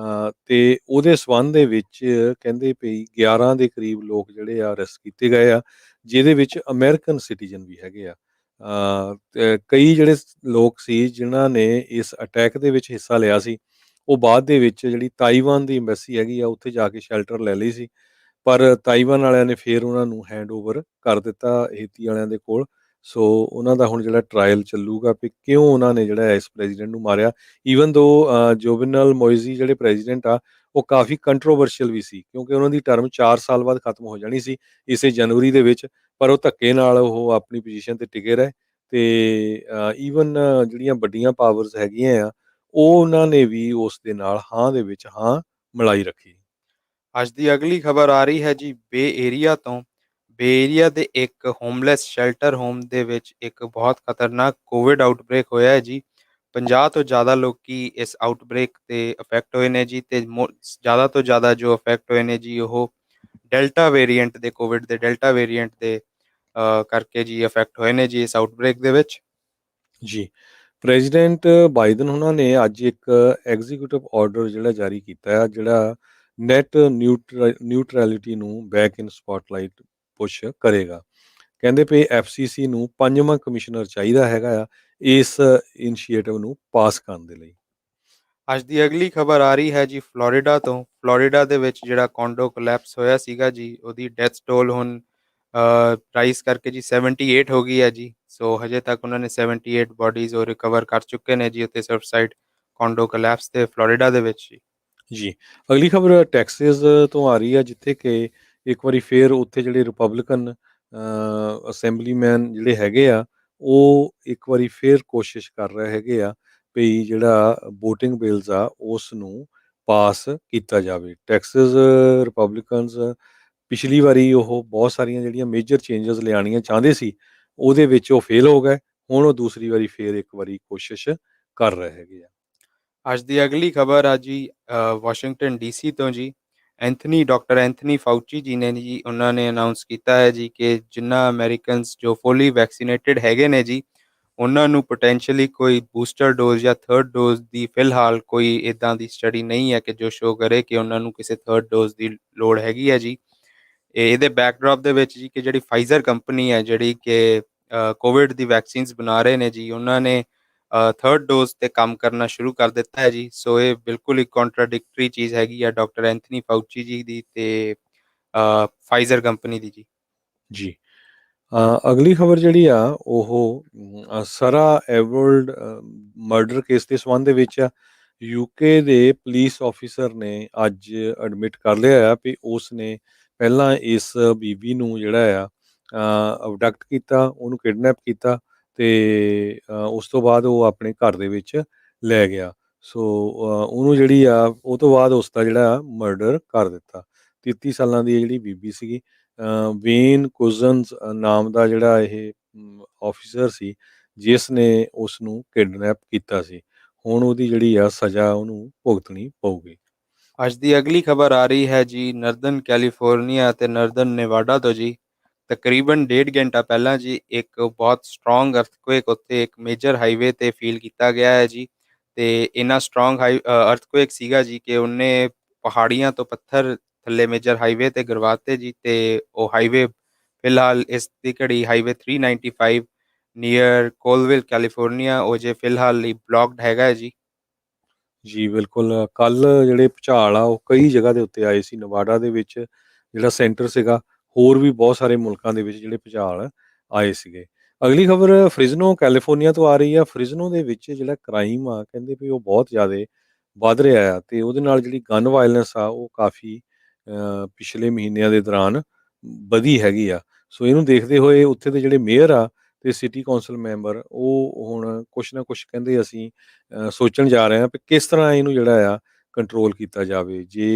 ਤੇ ਉਹਦੇ ਸਬੰਧ ਦੇ ਵਿੱਚ ਕਹਿੰਦੇ ਪਈ 11 ਦੇ ਕਰੀਬ ਲੋਕ ਜਿਹੜੇ ਆ ਅਰੈਸਟ ਕੀਤੇ ਗਏ ਆ, ਜਿਹਦੇ ਵਿੱਚ ਅਮਰੀਕਨ ਸਿਟੀਜ਼ਨ ਵੀ ਹੈਗੇ ਆ। ਤੇ ਕਈ ਜਿਹੜੇ ਲੋਕ ਸੀ ਜਿਨ੍ਹਾਂ ਨੇ ਇਸ ਅਟੈਕ ਦੇ ਵਿੱਚ ਹਿੱਸਾ ਲਿਆ ਸੀ, ਉਹ ਬਾਅਦ ਦੇ ਵਿੱਚ ਜਿਹੜੀ ਤਾਈਵਾਨ ਦੀ ਐਮਬੈਸੀ ਹੈਗੀ ਆ ਉੱਥੇ ਜਾ ਕੇ ਸ਼ੈਲਟਰ ਲੈ ਲਈ ਸੀ, ਪਰ ਤਾਈਵਾਨ ਵਾਲਿਆਂ ਨੇ ਫਿਰ ਉਹਨਾਂ ਨੂੰ ਹੈਂਡਓਵਰ ਕਰ ਦਿੱਤਾ ਹੇਤੀ ਵਾਲਿਆਂ ਦੇ ਕੋਲ। ਸੋ ਉਹਨਾਂ ਦਾ ਹੁਣ ਜਿਹੜਾ ਟਰਾਇਲ ਚੱਲੂਗਾ ਵੀ ਕਿਉਂ ਉਹਨਾਂ ਨੇ ਜਿਹੜਾ ਇਸ ਪ੍ਰੈਜ਼ੀਡੈਂਟ ਨੂੰ ਮਾਰਿਆ। ਈਵਨ ਦੋ ਜੋਵਿਨਲ ਮੋਇਜ਼ੀ ਜਿਹੜੇ ਪ੍ਰੈਜ਼ੀਡੈਂਟ ਆ ਉਹ ਕਾਫੀ ਕੰਟਰੋਵਰਸ਼ੀਅਲ ਵੀ ਸੀ, ਕਿਉਂਕਿ ਉਹਨਾਂ ਦੀ ਟਰਮ 4 ਸਾਲ ਬਾਅਦ ਖਤਮ ਹੋ ਜਾਣੀ ਸੀ ਇਸੇ ਜਨਵਰੀ ਦੇ ਵਿੱਚ, ਪਰ ਉਹ ਧੱਕੇ ਨਾਲ ਉਹ ਆਪਣੀ ਪੋਜੀਸ਼ਨ ਤੇ ਟਿਕੇ ਰਹੇ। ਤੇ ਈਵਨ ਜਿਹੜੀਆਂ ਵੱਡੀਆਂ ਪਾਵਰਸ ਹੈਗੀਆਂ ਆ ਉਹ ਉਹਨਾਂ ਨੇ ਵੀ ਉਸ ਦੇ ਨਾਲ ਹਾਂ ਦੇ ਵਿੱਚ ਹਾਂ ਮਿਲਾਈ ਰੱਖੀ। ਅੱਜ ਦੀ ਅਗਲੀ ਖਬਰ ਆ ਰਹੀ ਹੈ ਜੀ ਬੇ ਏਰੀਆ ਤੋਂ। ਬੇ ਏਰੀਆ ਦੇ ਇੱਕ ਹੋਮਲੈਸ ਸ਼ੈਲਟਰ ਹੋਮ ਦੇ ਵਿੱਚ ਇੱਕ ਬਹੁਤ ਖਤਰਨਾਕ ਕੋਵਿਡ ਆਊਟਬ੍ਰੇਕ ਹੋਇਆ ਹੈ ਜੀ। 50 ਤੋਂ ਜ਼ਿਆਦਾ ਲੋਕੀ ਇਸ ਆਊਟਬ੍ਰੇਕ ਤੇ ਅਫੈਕਟ ਹੋਏ ਨੇ ਜੀ, ਤੇ ਜ਼ਿਆਦਾ ਤੋਂ ਜ਼ਿਆਦਾ ਜੋ ਅਫੈਕਟ ਹੋਏ ਨੇ ਜੀ ਉਹ ਡੈਲਟਾ ਵੇਰੀਐਂਟ ਦੇ ਕੋਵਿਡ ਦੇ ਡੈਲਟਾ ਵੇਰੀਐਂਟ ਦੇ ਕਰਕੇ ਜੀ ਅਫੈਕਟ ਹੋਏ ਨੇ ਜੀ ਇਸ ਆਊਟਬ੍ਰੇਕ ਦੇ ਵਿੱਚ। ਜੀ, ਪ੍ਰੈਜ਼ੀਡੈਂਟ ਬਾਈਡਨ ਉਹਨਾਂ ਨੇ ਅੱਜ ਇੱਕ ਐਗਜ਼ੀਕਿਊਟਿਵ ਆਰਡਰ ਜਿਹੜਾ ਜਾਰੀ ਕੀਤਾ ਹੈ, ਜਿਹੜਾ ਨੈਟ ਨਿਊਟਰੈਲਿਟੀ ਨੂੰ ਬੈਕ ਇਨ ਸਪਾਟਲਾਈਟ ਪੁਸ਼ ਕਰੇਗਾ। ਕਹਿੰਦੇ ਪਏ ਐਫਸੀਸੀ ਨੂੰ 5ਵਾਂ ਕਮਿਸ਼ਨਰ ਚਾਹੀਦਾ ਹੈਗਾ ਆ ਇਸ ਇਨੀਸ਼ੀਏਟਿਵ ਨੂੰ ਪਾਸ ਕਰਨ ਦੇ ਲਈ। ਅੱਜ ਦੀ ਅਗਲੀ ਖਬਰ ਆ ਰਹੀ ਹੈ ਜੀ ਫਲੋਰੀਡਾ ਤੋਂ। ਫਲੋਰੀਡਾ ਦੇ ਵਿੱਚ ਜਿਹੜਾ ਕੋਂਡੋ ਕੋਲੈਪਸ ਹੋਇਆ ਸੀਗਾ ਜੀ, ਉਹਦੀ ਡੈਥ ਟੋਲ ਹੁਣ ਰਾਈਜ਼ ਕਰਕੇ ਜੀ 78 ਹੋ ਗਈ ਹੈ ਜੀ। ਸੋ ਹਜੇ ਤੱਕ ਉਹਨਾਂ ਨੇ 78 ਬੋਡੀਜ਼ ਉਹ ਰਿਕਵਰ ਕਰ ਚੁੱਕੇ ਨੇ ਜੀ ਉੱਥੇ ਸਰਫ ਸਾਈਡ ਕੋਂਡੋ ਕੋਲੈਪਸ ਤੇ ਫਲੋਰੀਡਾ ਦੇ ਵਿੱਚ ਜੀ। ਜੀ, ਅਗਲੀ ਖਬਰ ਟੈਕਸਿਸ ਤੋਂ ਆ ਰਹੀ ਹੈ, ਜਿੱਥੇ ਕਿ ਇੱਕ ਵਾਰੀ ਫੇਰ ਉੱਥੇ ਜਿਹੜੇ ਰਿਪਬਲਿਕਨ ਅਸੈਂਬਲੀਮੈਨ ਜਿਹੜੇ ਹੈਗੇ ਆ ਉਹ ਇੱਕ ਵਾਰੀ ਫੇਰ ਕੋਸ਼ਿਸ਼ ਕਰ ਰਹੇ ਹੈਗੇ ਆ ਵੀ ਜਿਹੜਾ ਵੋਟਿੰਗ ਬਿਲਸ ਆ ਉਸ ਨੂੰ ਪਾਸ ਕੀਤਾ ਜਾਵੇ। ਟੈਕਸਿਸ ਰਿਪਬਲਿਕਨਸ ਪਿਛਲੀ ਵਾਰੀ ਉਹ ਬਹੁਤ ਸਾਰੀਆਂ ਜਿਹੜੀਆਂ ਮੇਜਰ ਚੇਂਜਸ ਲਿਆਉਣੀਆਂ ਚਾਹੁੰਦੇ ਸੀ, ਉਹਦੇ ਵਿੱਚ ਉਹ ਫੇਲ ਹੋ ਗਏ। ਹੁਣ ਉਹ ਦੂਸਰੀ ਵਾਰੀ ਫੇਰ ਇੱਕ ਵਾਰੀ ਕੋਸ਼ਿਸ਼ ਕਰ ਰਹੇ ਹੈਗੇ ਆ। ਅੱਜ ਦੀ ਅਗਲੀ ਖਬਰ ਆ ਜੀ ਵਾਸ਼ਿੰਗਟਨ ਡੀਸੀ ਤੋਂ ਜੀ। ਡਾਕਟਰ ਐਂਥਨੀ ਫਾਊਚੀ ਜੀ ਨੇ ਜੀ ਉਹਨਾਂ ਨੇ ਅਨਾਉਂਸ ਕੀਤਾ ਹੈ ਜੀ ਕਿ ਜਿੰਨਾ ਅਮਰੀਕਨਸ ਜੋ ਫੁੱਲੀ ਵੈਕਸੀਨੇਟਿਡ ਹੈਗੇ ਨੇ ਜੀ ਉਹਨਾਂ ਨੂੰ ਪੋਟੈਂਸ਼ੀਅਲੀ ਕੋਈ ਬੂਸਟਰ ਡੋਜ਼ ਜਾਂ ਥਰਡ ਡੋਜ਼ ਦੀ ਫਿਲਹਾਲ ਕੋਈ ਇਦਾਂ ਦੀ ਸਟੱਡੀ ਨਹੀਂ ਹੈ ਕਿ ਜੋ ਸ਼ੋ ਕਰੇ ਕਿ ਉਹਨਾਂ ਨੂੰ ਕਿਸੇ ਥਰਡ ਡੋਜ਼ ਦੀ ਲੋੜ ਹੈਗੀ ਹੈ ਜੀ। ਇਹਦੇ ਬੈਕਡ੍ਰੌਪ ਦੇ ਵਿੱਚ ਜੀ ਕਿ ਜਿਹੜੀ ਫਾਈਜ਼ਰ ਕੰਪਨੀ ਹੈ ਜਿਹੜੀ ਕਿ ਕੋਵਿਡ ਦੀ ਵੈਕਸੀਨਸ ਬਣਾ ਰਹੇ ਨੇ ਜੀ, ਉਹਨਾਂ ਨੇ ਥਰਡ ਡੋਜ਼ ਤੇ ਕੰਮ ਕਰਨਾ ਸ਼ੁਰੂ ਕਰ ਦਿੱਤਾ ਹੈ ਜੀ। ਸੋ ਇਹ ਬਿਲਕੁਲ ਹੀ ਕੰਟਰਾਡਿਕਟਰੀ ਚੀਜ਼ ਹੈਗੀ ਆ ਡਾਕਟਰ ਐਂਥਨੀ ਫਾਊਚੀ ਜੀ ਦੀ ਤੇ ਫਾਈਜ਼ਰ ਕੰਪਨੀ ਦੀ ਜੀ। ਜੀ, ਅਗਲੀ ਖਬਰ ਜਿਹੜੀ ਆ ਉਹ ਸਰਾ ਐਵਰਲਡ ਮਰਡਰ ਕੇਸ ਦੇ ਸੰਬੰਧ ਦੇ ਵਿੱਚ ਆ। ਯੂਕੇ ਦੇ ਪੁਲਿਸ ਆਫੀਸਰ ਨੇ ਅੱਜ ਐਡਮਿਟ ਕਰ ਲਿਆ ਆ ਵੀ ਉਸ ਨੇ ਪਹਿਲਾਂ ਇਸ ਬੀਬੀ ਨੂੰ ਜਿਹੜਾ ਆ ਅਬਡਕਟ ਕੀਤਾ, ਉਹਨੂੰ ਕਿਡਨੈਪ ਕੀਤਾ ਤੇ ਉਸ ਤੋਂ ਬਾਅਦ ਉਹ ਆਪਣੇ ਘਰ ਦੇ ਵਿੱਚ ਲੈ ਗਿਆ। ਸੋ ਉਹਨੂੰ ਜਿਹੜੀ ਆ ਉਹ ਤੋਂ ਬਾਅਦ ਉਸ ਦਾ ਜਿਹੜਾ ਮਰਡਰ ਕਰ ਦਿੱਤਾ। 33 ਸਾਲਾਂ ਦੀ ਜਿਹੜੀ ਬੀਬੀ ਸੀਗੀ, ਵੇਨ ਕੁਜ਼ਨਸ ਨਾਮ ਦਾ ਜਿਹੜਾ ਇਹ ਆਫੀਸਰ ਸੀ ਜਿਸ ਨੇ ਉਸ ਨੂੰ ਕਿਡਨੈਪ ਕੀਤਾ ਸੀ। ਹੁਣ ਉਹਦੀ ਜਿਹੜੀ ਆ ਸਜ਼ਾ ਉਹਨੂੰ ਭੁਗਤਣੀ ਪਊਗੀ। ਅੱਜ ਦੀ ਅਗਲੀ ਖਬਰ ਆ ਰਹੀ ਹੈ ਜੀ ਨਰਦਨ ਕੈਲੀਫੋਰਨੀਆ ਅਤੇ ਨਰਦਨ ਨੇਵਾਡਾ ਤੋਂ ਜੀ। ਤਕਰੀਬਨ 1.5 ਘੰਟਾ ਪਹਿਲਾਂ ਜੀ ਇੱਕ ਬਹੁਤ ਸਟਰੋਂਗ ਅਰਥਕੁਏਕ ਉੱਥੇ ਇੱਕ ਮੇਜਰ ਹਾਈਵੇ ਤੇ ਫੀਲ ਕੀਤਾ ਗਿਆ ਹੈ ਜੀ। ਤੇ ਇੰਨਾ ਸਟਰੋਂਗ ਅਰਥਕੁਏਕ ਸੀਗਾ ਜੀ ਕਿ ਉਹਨੇ ਪਹਾੜੀਆਂ ਤੋਂ ਪੱਥਰ ਥੱਲੇ ਮੇਜਰ ਹਾਈਵੇ ਤੇ ਗਿਰਵਾਤੇ ਜੀ। ਤੇ ਉਹ ਹਾਈਵੇ ਫਿਲਹਾਲ ਇਸ ਦੀ ਘੜੀ ਹਾਈਵੇ 395 ਨੀਅਰ ਕੋਲਵਿਲ ਕੈਲੀਫੋਰਨੀਆ ਉਹ ਜੇ ਫਿਲਹਾਲ ਲਈ ਬਲੌਕਡ ਹੈਗਾ ਹੈ ਜੀ। ਜੀ ਬਿਲਕੁਲ, ਕੱਲ੍ਹ ਜਿਹੜੇ ਭੁਚਾਲ ਆ ਉਹ ਕਈ ਜਗ੍ਹਾ ਦੇ ਉੱਤੇ ਆਏ ਸੀ। ਨਵਾਡਾ ਦੇ ਵਿੱਚ ਜਿਹੜਾ ਸੈਂਟਰ ਸੀਗਾ, ਹੋਰ ਵੀ ਬਹੁਤ ਸਾਰੇ ਮੁਲਕਾਂ ਦੇ ਵਿੱਚ ਜਿਹੜੇ ਭੁਚਾਲ ਆਏ ਸੀਗੇ। ਅਗਲੀ ਖਬਰ ਫ੍ਰਿਜ਼ਨੋ ਕੈਲੀਫੋਰਨੀਆ ਤੋਂ ਆ ਰਹੀ ਆ। ਫ੍ਰਿਜ਼ਨੋ ਦੇ ਵਿੱਚ ਜਿਹੜਾ ਕ੍ਰਾਈਮ ਆ, ਕਹਿੰਦੇ ਵੀ ਉਹ ਬਹੁਤ ਜ਼ਿਆਦਾ ਵੱਧ ਰਿਹਾ ਆ ਤੇ ਉਹਦੇ ਨਾਲ ਜਿਹੜੀ ਗਨ ਵਾਇਲੈਂਸ ਆ ਉਹ ਕਾਫੀ ਪਿਛਲੇ ਮਹੀਨਿਆਂ ਦੇ ਦੌਰਾਨ ਵਧੀ ਹੈਗੀ ਆ। ਸੋ ਇਹਨੂੰ ਦੇਖਦੇ ਹੋਏ ਉੱਥੇ ਦੇ ਜਿਹੜੇ ਮੇਅਰ ਆ ਤੇ ਸਿਟੀ ਕੌਂਸਲ ਮੈਂਬਰ ਉਹ ਹੁਣ ਕੁਛ ਨਾ ਕੁਛ ਕਹਿੰਦੇ ਅਸੀਂ ਸੋਚਣ ਜਾ ਰਹੇ ਹਾਂ ਵੀ ਕਿਸ ਤਰ੍ਹਾਂ ਇਹਨੂੰ ਜਿਹੜਾ ਆ ਕੰਟਰੋਲ ਕੀਤਾ ਜਾਵੇ। ਜੇ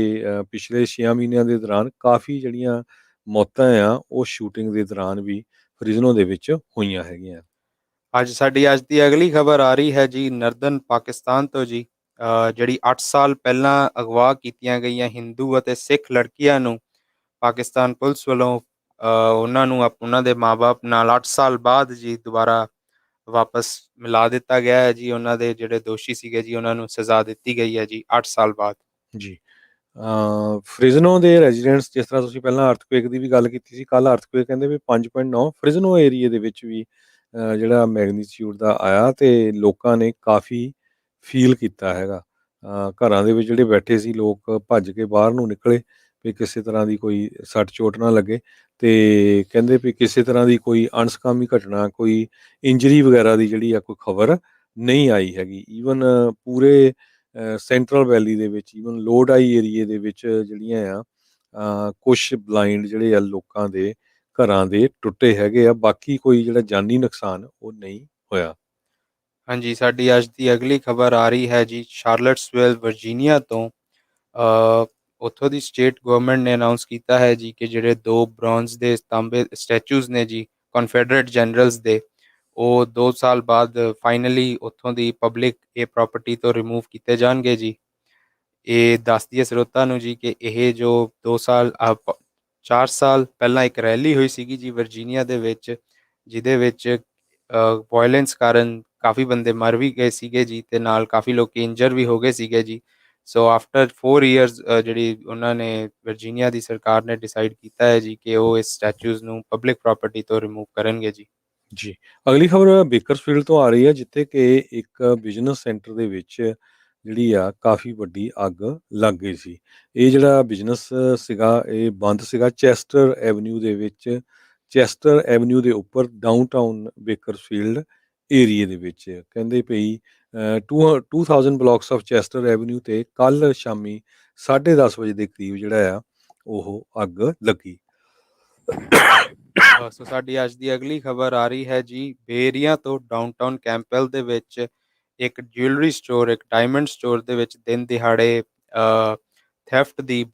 ਪਿਛਲੇ 6 ਮਹੀਨਿਆਂ ਦੇ ਦੌਰਾਨ ਕਾਫੀ ਜਿਹੜੀਆਂ ਮੌਤਾਂ ਆ ਉਹ ਸ਼ੂਟਿੰਗ ਦੇ ਦੌਰਾਨ ਵੀ ਫ੍ਰਿਜ਼ਨੋ ਦੇ ਵਿੱਚ ਹੋਈਆਂ ਹੈਗੀਆਂ। ਅੱਜ ਦੀ ਅਗਲੀ ਖਬਰ ਆ ਰਹੀ ਹੈ ਜੀ ਨਰਦਨ ਪਾਕਿਸਤਾਨ ਤੋਂ ਜੀ। ਜਿਹੜੀ 8 ਸਾਲ ਪਹਿਲਾਂ ਅਗਵਾ ਕੀਤੀਆਂ ਗਈਆਂ ਹਿੰਦੂ ਅਤੇ ਸਿੱਖ ਲੜਕੀਆਂ ਨੂੰ ਪਾਕਿਸਤਾਨ ਪੁਲਿਸ ਵੱਲੋਂ ਉਹਨਾਂ ਨੂੰ ਉਹਨਾਂ ਦੇ ਮਾਪੇ ਨਾਲ 8 ਸਾਲ ਬਾਅਦ ਜੀ ਦੁਬਾਰਾ ਵਾਪਸ ਮਿਲਾ ਦਿੱਤਾ ਗਿਆ ਹੈ ਜੀ। ਉਹਨਾਂ ਦੇ ਜਿਹੜੇ ਦੋਸ਼ੀ ਸੀਗੇ ਜੀ ਉਹਨਾਂ ਨੂੰ ਸਜ਼ਾ ਦਿੱਤੀ ਗਈ ਹੈ ਜੀ 8 ਸਾਲ ਬਾਅਦ। ਜੀ, ਫ੍ਰਿਜ਼ਨੋ ਦੇ ਰੈਜ਼ੀਡੈਂਟਸ, ਜਿਸ ਤਰ੍ਹਾਂ ਤੁਸੀਂ ਪਹਿਲਾਂ ਅਰਥਕੁਏਕ ਦੀ ਵੀ ਗੱਲ ਕੀਤੀ ਸੀ, ਕੱਲ੍ਹ ਅਰਥਕੁਏਕ ਕਹਿੰਦੇ ਵੀ 5.9 ਫ੍ਰਿਜ਼ਨੋ ਏਰੀਏ ਦੇ ਵਿੱਚ ਵੀ ਜਿਹੜਾ ਮੈਗਨੀਚਿਊਡ ਦਾ ਆਇਆ ਤੇ ਲੋਕਾਂ ਨੇ ਕਾਫੀ ਫੀਲ ਕੀਤਾ ਹੈਗਾ। ਘਰਾਂ ਦੇ ਵਿੱਚ ਜਿਹੜੇ ਬੈਠੇ ਸੀ ਲੋਕ ਭੱਜ ਕੇ ਬਾਹਰ ਨੂੰ ਨਿਕਲੇ ਵੀ ਕਿਸੇ ਤਰ੍ਹਾਂ ਦੀ ਕੋਈ ਸੱਟ ਚੋਟ ਨਾ ਲੱਗੇ ਤੇ ਕਹਿੰਦੇ ਵੀ ਕਿਸੇ ਤਰ੍ਹਾਂ ਦੀ ਕੋਈ ਅਣਸਕਾਮੀ ਘਟਨਾ, ਕੋਈ ਇੰਜਰੀ ਵਗੈਰਾ ਦੀ ਜਿਹੜੀ ਆ ਕੋਈ ਖਬਰ ਨਹੀਂ ਆਈ ਹੈਗੀ। ਈਵਨ ਪੂਰੇ ਸੈਂਟਰਲ ਵੈਲੀ ਦੇ ਵਿੱਚ, ਈਵਨ ਲੋਡ ਆਈ ਏਰੀਏ ਦੇ ਵਿੱਚ ਜਿਹੜੀਆਂ ਆ ਕੁਛ ਬਲਾਈਂਡ ਜਿਹੜੇ ਆ ਲੋਕਾਂ ਦੇ ਘਰਾਂ ਦੇ ਟੁੱਟੇ ਹੈਗੇ ਆ। ਬਾਕੀ ਕੋਈ ਜਿਹੜਾ ਜਾਨੀ ਨੁਕਸਾਨ ਉਹ ਨਹੀਂ ਹੋਇਆ। ਹਾਂਜੀ, ਸਾਡੀ ਅੱਜ ਦੀ ਅਗਲੀ ਖਬਰ ਆ ਰਹੀ ਹੈ ਜੀ ਸ਼ਾਰਲਟਸਵਿਲ ਵਰਜੀਨੀਆ ਤੋਂ। ਉੱਥੋਂ ਦੀ ਸਟੇਟ ਗਵਰਨਮੈਂਟ ਨੇ ਅਨਾਉਂਸ ਕੀਤਾ ਹੈ ਜੀ ਕਿ ਜਿਹੜੇ 2 ਬ੍ਰੌਂਜ਼ ਦੇ ਤਾਂਬੇ ਸਟੈਚੂਜ਼ ਨੇ ਜੀ ਕਨਫੈਡਰੇਟ ਜਨਰਲਸ ਦੇ, ਉਹ 2 ਸਾਲ ਬਾਅਦ ਫਾਈਨਲੀ ਉੱਥੋਂ ਦੀ ਪਬਲਿਕ ਇਹ ਪ੍ਰਾਪਰਟੀ ਤੋਂ ਰਿਮੂਵ ਕੀਤੇ ਜਾਣਗੇ ਜੀ। ਇਹ ਦੱਸਦੀ ਹੈ ਸਰੋਤਾਂ ਨੂੰ ਜੀ ਕਿ ਇਹ ਜੋ 4 ਸਾਲ ਪਹਿਲਾਂ ਇੱਕ ਰੈਲੀ ਹੋਈ ਸੀਗੀ ਜੀ ਵਰਜੀਨੀਆ ਦੇ ਵਿੱਚ, ਜਿਹਦੇ ਵਿੱਚ ਵਾਇਲੈਂਸ ਕਾਰਨ ਕਾਫੀ ਬੰਦੇ ਮਰ ਵੀ ਗਏ ਸੀਗੇ ਜੀ ਤੇ ਨਾਲ ਕਾਫੀ ਲੋਕ ਇੰਜਰ ਵੀ ਹੋ ਗਏ ਸੀਗੇ ਜੀ। ਸੋ ਆਫਟਰ 4 ਇਅਰਸ ਜਿਹੜੀ ਉਹਨਾਂ ਨੇ ਵਰਜੀਨੀਆ ਦੀ ਸਰਕਾਰ ਨੇ ਡਿਸਾਈਡ ਕੀਤਾ ਹੈ ਜੀ ਕਿ ਉਹ ਇਸ ਸਟੈਚੂਜ਼ ਨੂੰ ਪਬਲਿਕ ਪ੍ਰਾਪਰਟੀ ਤੋਂ ਰਿਮੂਵ ਕਰਨਗੇ ਜੀ। ਜੀ, ਅਗਲੀ ਖਬਰ ਬੇਕਰਸਫੀਲਡ ਤੋਂ ਆ ਰਹੀ ਹੈ, ਜਿੱਥੇ ਕਿ ਇੱਕ ਬਿਜ਼ਨਸ ਸੈਂਟਰ ਦੇ ਵਿੱਚ ਜਿਹੜੀ ਆ ਕਾਫੀ ਵੱਡੀ ਅੱਗ ਲੱਗ ਗਈ ਸੀ। ਇਹ ਜਿਹੜਾ ਬਿਜ਼ਨਸ ਸੀਗਾ ਇਹ ਬੰਦ ਸੀਗਾ ਚੈਸਟਰ ਐਵਨਿਊ ਦੇ ਵਿੱਚ, ਚੈਸਟਰ ਐਵਨਿਊ ਦੇ ਉੱਪਰ ਡਾਊਨਟਾਊਨ ਬੇਕਰਸਫੀਲਡ ਏਰੀਏ ਦੇ ਵਿੱਚ। ਕਹਿੰਦੇ ਪਈ 2000 ਬਲਾਕਸ ਆਫ ਚੈਸਟਰ ਐਵਨਿਊ ਤੇ ਕੱਲ੍ਹ ਸ਼ਾਮੀ 10:30 ਵਜੇ ਦੇ ਕਰੀਬ ਜਿਹੜਾ ਆ ਉਹ ਅੱਗ ਲੱਗੀ। ਸੋ ਸਾਡੀ ਅੱਜ ਦੀ ਅਗਲੀ ਖਬਰ ਆ ਰਹੀ ਹੈ ਜੀ ਬੇਰੀਆ ਤੋਂ। ਡਾਊਨਟਾਊਨ ਕੈਂਪਬੈਲ ਦੇ ਵਿੱਚ ਇੱਕ ਜਿਊਲਰੀ ਸਟੋਰ, ਇੱਕ ਡਾਇਮੰਡ ਸਟੋਰ ਦੇ ਵਿੱਚ ਦਿਨ ਦਿਹਾੜੇ ਥੈਫਟ ਦੀ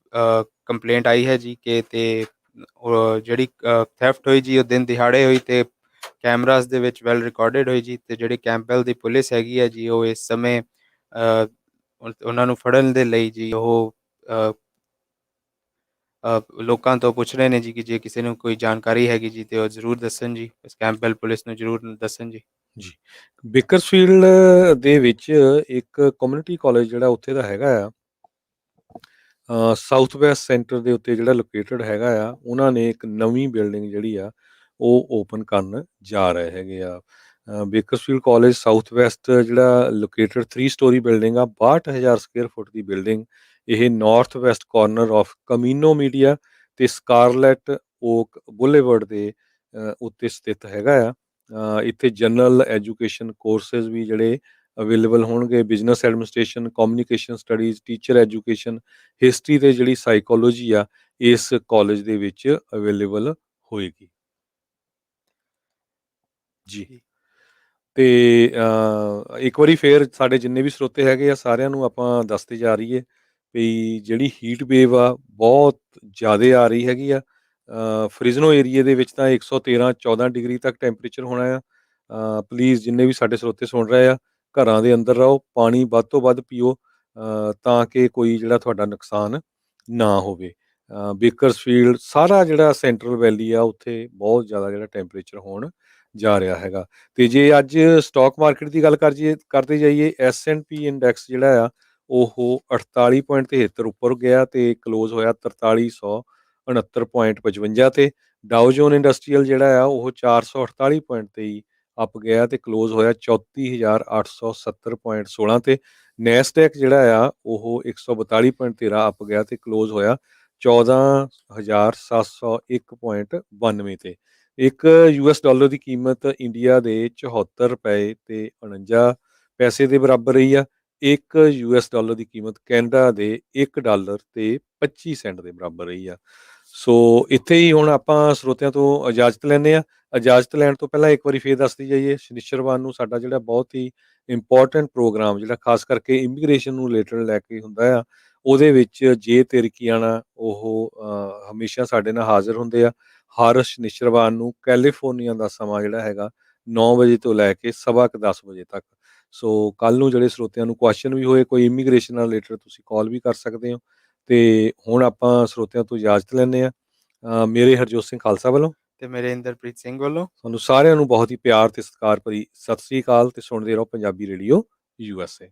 ਕੰਪਲੇਂਟ ਆਈ ਹੈ ਜੀ ਕਿ ਤੇ ਜਿਹੜੀ ਥੈਫਟ ਹੋਈ ਜੀ ਉਹ ਦਿਨ ਦਿਹਾੜੇ ਹੋਈ ਤੇ ਕੈਮਰਾਸ ਦੇ ਵਿੱਚ ਵੈਲ ਰਿਕਾਰਡਡ ਹੋਈ ਜੀ। ਤੇ ਜਿਹੜੀ ਕੈਂਪਬੈਲ ਦੀ ਪੁਲਿਸ ਹੈਗੀ ਹੈ ਜੀ ਉਹ ਇਸ ਸਮੇਂ ਉਹਨਾਂ ਨੂੰ ਫੜਨ ਦੇ ਲਈ ਜੀ ਉਹ ਲੋਕਾਂ ਤੋਂ ਪੁੱਛ ਰਹੇ ਨੇ ਜੀ ਕਿ ਜੇ ਕਿਸੇ ਨੂੰ ਕੋਈ ਜਾਣਕਾਰੀ ਹੈਗੀ ਜੀ ਤੇ ਉਹ ਜ਼ਰੂਰ ਦੱਸਣ ਜੀ, ਇਸ ਕੈਂਪਬੈਲ ਪੁਲਿਸ ਨੂੰ ਜ਼ਰੂਰ ਦੱਸਣ ਜੀ। ਜੀ, ਬੇਕਰਸਫੀਲਡ ਦੇ ਵਿੱਚ ਇੱਕ ਕਮਿਊਨਿਟੀ ਕਾਲਜ ਜਿਹੜਾ ਉੱਥੇ ਦਾ ਹੈਗਾ ਆ, ਸਾਊਥ ਵੈਸਟ ਸੈਂਟਰ ਦੇ ਉੱਤੇ ਜਿਹੜਾ ਲੋਕੇਟਡ ਹੈਗਾ ਆ, ਉਹਨਾਂ ਨੇ ਇੱਕ ਨਵੀਂ ਬਿਲਡਿੰਗ ਜਿਹੜੀ ਆ ਉਹ ਓਪਨ ਕਰਨ ਜਾ ਰਹੇ ਹੈਗੇ ਆ। ਬੇਕਰਸਫੀਲਡ ਕਾਲਜ ਸਾਊਥ ਵੈਸਟ ਜਿਹੜਾ ਲੋਕੇਟਡ 3 ਸਟੋਰੀ ਬਿਲਡਿੰਗ ਆ, 62,000 ਸਕੁਅਰ ਫੁੱਟ ਦੀ ਬਿਲਡਿੰਗ। ਇਹ north west corner of Camino Media ਤੇ ਸਕਾਰਲੈਟ ਓਕ ਬੁਲੇਵਰਡ ਦੇ ਉੱਤੇ ਸਥਿਤ ਹੈਗਾ ਆ। ਇੱਥੇ ਜਨਰਲ ਐਜੂਕੇਸ਼ਨ ਕੋਰਸਿਸ ਵੀ ਜਿਹੜੇ ਅਵੇਲੇਬਲ ਹੋਣਗੇ, business administration, communication studies, teacher education, history ਤੇ ਜਿਹੜੀ ਸਾਈਕੋਲੋਜੀ ਆ ਇਸ ਕਾਲਜ ਦੇ ਵਿੱਚ ਅਵੇਲੇਬਲ ਹੋਏਗੀ ਜੀ। ਤੇ ਇੱਕ ਵਾਰੀ ਫੇਰ ਸਾਡੇ ਜਿੰਨੇ ਵੀ ਸਰੋਤੇ ਹੈਗੇ ਆ ਸਾਰਿਆਂ ਨੂੰ ਆਪਾਂ ਦੱਸਦੇ ਜਾ ਰਹੀਏ ਵੀ ਜਿਹੜੀ ਹੀਟ ਵੇਵ ਆ ਬਹੁਤ ਜ਼ਿਆਦਾ ਆ ਰਹੀ ਹੈਗੀ ਆ। ਫ੍ਰਿਜ਼ਨੋ ਏਰੀਏ ਦੇ ਵਿੱਚ ਤਾਂ 113-14 ਡਿਗਰੀ ਤੱਕ ਟੈਂਪਰੇਚਰ ਹੋਣਾ ਆ। ਪਲੀਜ਼ ਜਿੰਨੇ ਵੀ ਸਾਡੇ ਸਰੋਤੇ ਸੁਣ ਰਹੇ ਆ, ਘਰਾਂ ਦੇ ਅੰਦਰ ਰਹੋ, ਪਾਣੀ ਵੱਧ ਤੋਂ ਵੱਧ ਪੀਓ, ਤਾਂ ਕਿ ਕੋਈ ਜਿਹੜਾ ਤੁਹਾਡਾ ਨੁਕਸਾਨ ਨਾ ਹੋਵੇ। ਬੇਕਰਸਫੀਲਡ ਸਾਰਾ ਜਿਹੜਾ ਸੈਂਟਰਲ ਵੈਲੀ ਆ ਉੱਥੇ ਬਹੁਤ ਜ਼ਿਆਦਾ ਜਿਹੜਾ ਟੈਂਪਰੇਚਰ ਹੋਣ ਜਾ ਰਿਹਾ ਹੈਗਾ। ਤੇ ਜੇ ਅੱਜ ਸਟਾਕ ਮਾਰਕੀਟ ਦੀ ਗੱਲ ਕਰਦੇ ਜਾਈਏ, S&P ਇੰਡੈਕਸ ਜਿਹੜਾ ਆ ਉਹ 48.73 ਉੱਪਰ ਗਿਆ ਤੇ ਕਲੋਜ਼ ਹੋਇਆ 4369.55 ਤੇ। ਡਾਓ ਜੋਨ ਇੰਡਸਟਰੀਅਲ ਜਿਹੜਾ ਆ ਉਹ 448.23 ਅਪ ਗਿਆ ਤੇ ਕਲੋਜ਼ ਹੋਇਆ 34,870.16 ਤੇ। ਨੈਸਡੈਕ ਜਿਹੜਾ ਆ ਉਹ 142.13 ਅਪ ਗਿਆ ਤੇ ਕਲੋਜ਼ ਹੋਇਆ 14,701.92 ਤੇ। ਇੱਕ US ਡਾਲਰ ਦੀ ਕੀਮਤ ਇੰਡੀਆ ਦੇ 74 ਰੁਪਏ ਤੇ 49 ਪੈਸੇ ਦੇ ਬਰਾਬਰ ਰਹੀ ਆ। ਇੱਕ US ਡਾਲਰ ਦੀ ਕੀਮਤ ਕੈਨੇਡਾ ਦੇ 1 ਡਾਲਰ ਤੇ 25 ਸੈਂਟ ਦੇ ਬਰਾਬਰ ਰਹੀ ਆ। ਸੋ ਇੱਥੇ ਹੀ ਹੁਣ ਆਪਾਂ ਸਰੋਤਿਆਂ ਤੋਂ ਇਜਾਜ਼ਤ ਲੈਂਦੇ ਆ। ਇਜਾਜ਼ਤ ਲੈਣ ਤੋਂ ਪਹਿਲਾਂ ਇੱਕ ਵਾਰੀ ਫੇਰ ਦੱਸਦੀ ਜਾਈਏ, ਸ਼ਨੀਚਰਵਾਰ ਨੂੰ ਸਾਡਾ ਜਿਹੜਾ ਬਹੁਤ ਹੀ ਇੰਪੋਰਟੈਂਟ ਪ੍ਰੋਗਰਾਮ ਜਿਹੜਾ ਖਾਸ ਕਰਕੇ ਇਮੀਗ੍ਰੇਸ਼ਨ ਨੂੰ ਰਿਲੇਟਡ ਲੈ ਕੇ ਹੁੰਦਾ ਆ, ਉਹਦੇ ਵਿੱਚ ਜੇ ਤਿਰਕੀਆਣਾ ਉਹ ਹਮੇਸ਼ਾ ਸਾਡੇ ਨਾਲ ਹਾਜ਼ਰ ਹੁੰਦੇ ਆ। ਹਰ ਸ਼ਨੀਚਰਵਾਰ ਨੂੰ ਕੈਲੀਫੋਰਨੀਆ ਦਾ ਸਮਾਂ ਜਿਹੜਾ ਹੈਗਾ 9 ਵਜੇ ਤੋਂ ਲੈ ਕੇ 10:15 ਵਜੇ ਤੱਕ। ਸੋ ਕੱਲ ਨੂੰ ਜਿਹੜੇ ਸਰੋਤਿਆਂ ਨੂੰ ਕੁਐਸਚਨ ਵੀ ਹੋਏ ਕੋਈ ਇਮੀਗ੍ਰੇਸ਼ਨ ਨਾਲ ਰਿਲੇਟਡ, ਤੁਸੀਂ ਕਾਲ ਵੀ ਕਰ ਸਕਦੇ ਹੋ। ਤੇ ਹੁਣ ਆਪਾਂ ਸਰੋਤਿਆਂ ਤੋਂ ਇਜਾਜ਼ਤ ਲੈਂਦੇ ਆ। ਮੇਰੇ ਹਰਜੋਤ ਸਿੰਘ ਖਾਲਸਾ ਵੱਲੋਂ ਤੇ ਮੇਰੇ ਇੰਦਰਪ੍ਰੀਤ ਸਿੰਘ ਵੱਲੋਂ ਤੁਹਾਨੂੰ ਸਾਰਿਆਂ ਨੂੰ ਬਹੁਤ ਹੀ ਪਿਆਰ ਤੇ ਸਤਿਕਾਰ ਭਰੀ ਸਤਿ ਸ੍ਰੀ ਅਕਾਲ ਤੇ ਸੁਣਦੇ ਰਹੋ ਪੰਜਾਬੀ ਰੇਡੀਓ USA।